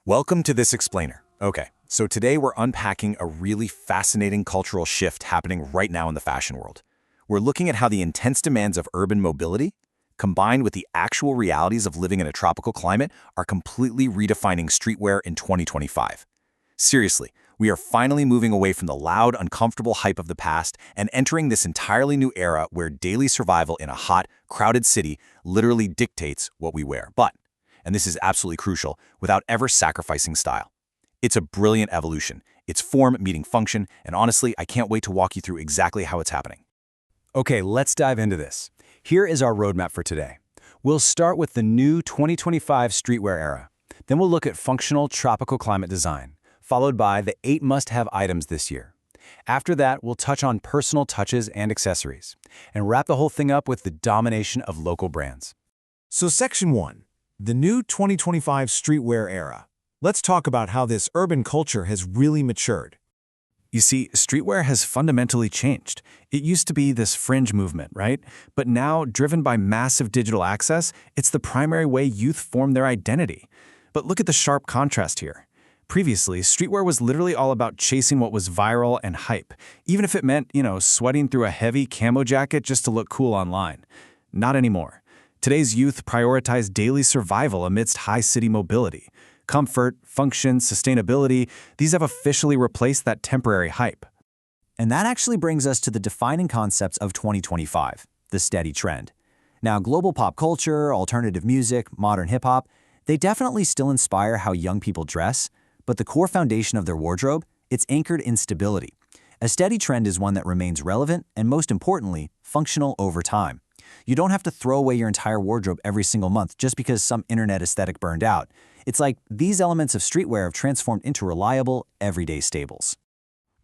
Welcome to this explainer. Okay, so today we're unpacking a really fascinating cultural shift happening right now in the fashion world. We're looking at how the intense demands of urban mobility, combined with the actual realities of living in a tropical climate, are completely redefining streetwear in 2025. Seriously, we are finally moving away from the loud, uncomfortable hype of the past and entering this entirely new era where daily survival in a hot, crowded city literally dictates what we wear. But, and this is absolutely crucial, without ever sacrificing style. It's a brilliant evolution. It's form meeting function, and honestly, I can't wait to walk you through exactly how it's happening. Okay, let's dive into this. Here is our roadmap for today. We'll start with the new 2025 streetwear era. Then we'll look at functional tropical climate design, followed by the 8 must-have items this year. After that, we'll touch on personal touches and accessories, and wrap the whole thing up with the domination of local brands. So Section 1, the new 2025 streetwear era. Let's talk about how this urban culture has really matured. You see, streetwear has fundamentally changed. It used to be this fringe movement, right? But now, driven by massive digital access, it's the primary way youth form their identity. But look at the sharp contrast here. Previously, streetwear was literally all about chasing what was viral and hype, even if it meant, sweating through a heavy camo jacket just to look cool online. Not anymore. Today's youth prioritize daily survival amidst high-city mobility. Comfort, function, sustainability, these have officially replaced that temporary hype. And that actually brings us to the defining concepts of 2025, the steady trend. Now, global pop culture, alternative music, modern hip-hop, they definitely still inspire how young people dress, but the core foundation of their wardrobe, it's anchored in stability. A steady trend is one that remains relevant and, most importantly, functional over time. You don't have to throw away your entire wardrobe every single month just because some internet aesthetic burned out. It's like these elements of streetwear have transformed into reliable, everyday staples.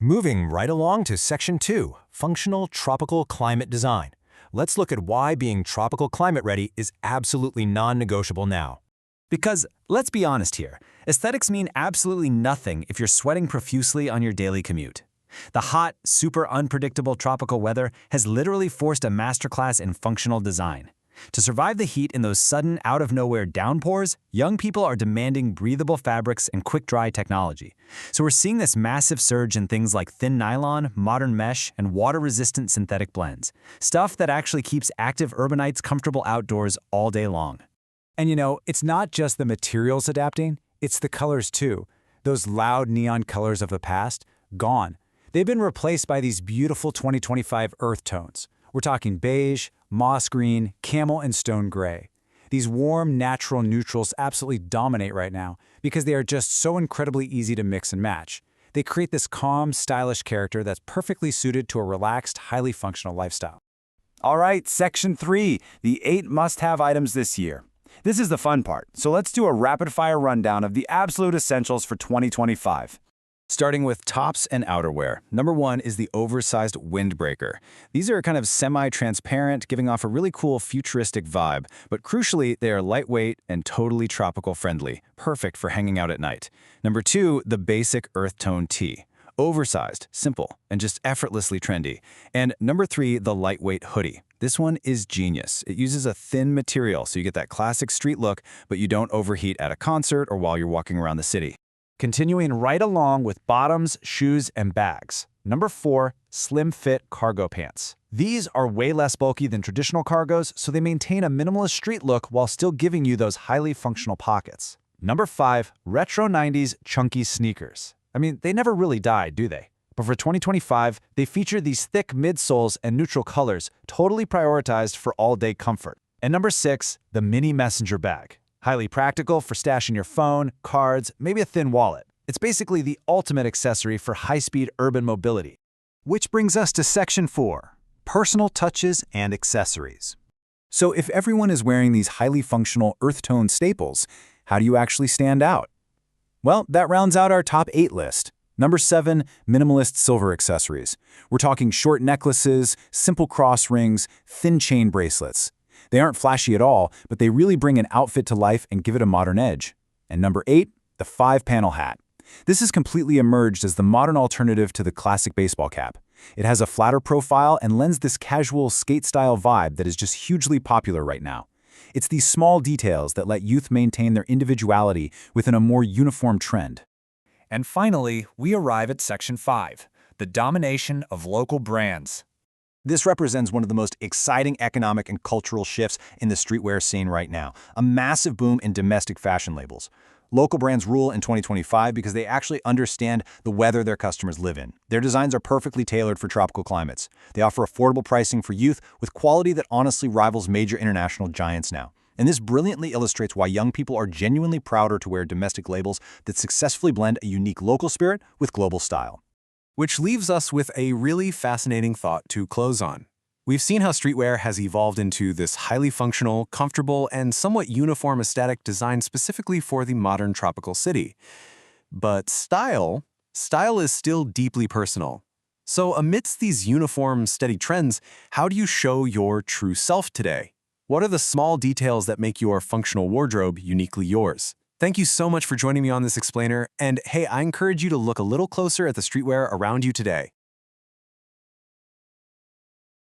Moving right along to Section 2, functional tropical climate design. Let's look at why being tropical climate ready is absolutely non-negotiable now. Because, let's be honest here, aesthetics mean absolutely nothing if you're sweating profusely on your daily commute. The hot, super unpredictable tropical weather has literally forced a masterclass in functional design. To survive the heat in those sudden, out-of-nowhere downpours, young people are demanding breathable fabrics and quick-dry technology. So we're seeing this massive surge in things like thin nylon, modern mesh, and water-resistant synthetic blends. Stuff that actually keeps active urbanites comfortable outdoors all day long. And it's not just the materials adapting, it's the colors too. Those loud neon colors of the past, gone. They've been replaced by these beautiful 2025 earth tones. We're talking beige, moss green, camel, and stone gray. These warm, natural neutrals absolutely dominate right now because they are just so incredibly easy to mix and match. They create this calm, stylish character that's perfectly suited to a relaxed, highly functional lifestyle. All right, Section 3, the 8 must-have items this year. This is the fun part, so let's do a rapid-fire rundown of the absolute essentials for 2025. Starting with tops and outerwear. Number 1 is the oversized windbreaker. These are kind of semi-transparent, giving off a really cool futuristic vibe, but crucially, they are lightweight and totally tropical friendly, perfect for hanging out at night. Number 2, the basic earth tone tee. Oversized, simple, and just effortlessly trendy. And number 3, the lightweight hoodie. This one is genius. It uses a thin material, so you get that classic street look, but you don't overheat at a concert or while you're walking around the city. Continuing right along with bottoms, shoes, and bags. Number 4, slim fit cargo pants. These are way less bulky than traditional cargos, so they maintain a minimalist street look while still giving you those highly functional pockets. Number 5, retro 90s chunky sneakers. I mean, they never really died, do they? But for 2025, they feature these thick midsoles and neutral colors, totally prioritized for all-day comfort. And number 6, the mini messenger bag. Highly practical for stashing your phone, cards, maybe a thin wallet. It's basically the ultimate accessory for high-speed urban mobility. Which brings us to Section 4, personal touches and accessories. So if everyone is wearing these highly functional earth tone staples, how do you actually stand out? Well, that rounds out our top 8 list. Number 7, minimalist silver accessories. We're talking short necklaces, simple cross rings, thin chain bracelets. They aren't flashy at all, but they really bring an outfit to life and give it a modern edge. And number 8, the 5-panel hat. This has completely emerged as the modern alternative to the classic baseball cap. It has a flatter profile and lends this casual skate-style vibe that is just hugely popular right now. It's these small details that let youth maintain their individuality within a more uniform trend. And finally, we arrive at Section 5, the domination of local brands. This represents one of the most exciting economic and cultural shifts in the streetwear scene right now, a massive boom in domestic fashion labels. Local brands rule in 2025 because they actually understand the weather their customers live in. Their designs are perfectly tailored for tropical climates. They offer affordable pricing for youth with quality that honestly rivals major international giants now. And this brilliantly illustrates why young people are genuinely prouder to wear domestic labels that successfully blend a unique local spirit with global style. Which leaves us with a really fascinating thought to close on. We've seen how streetwear has evolved into this highly functional, comfortable, and somewhat uniform aesthetic designed specifically for the modern tropical city. But style is still deeply personal. So amidst these uniform, steady trends, how do you show your true self today? What are the small details that make your functional wardrobe uniquely yours? Thank you so much for joining me on this explainer, and hey, I encourage you to look a little closer at the streetwear around you today.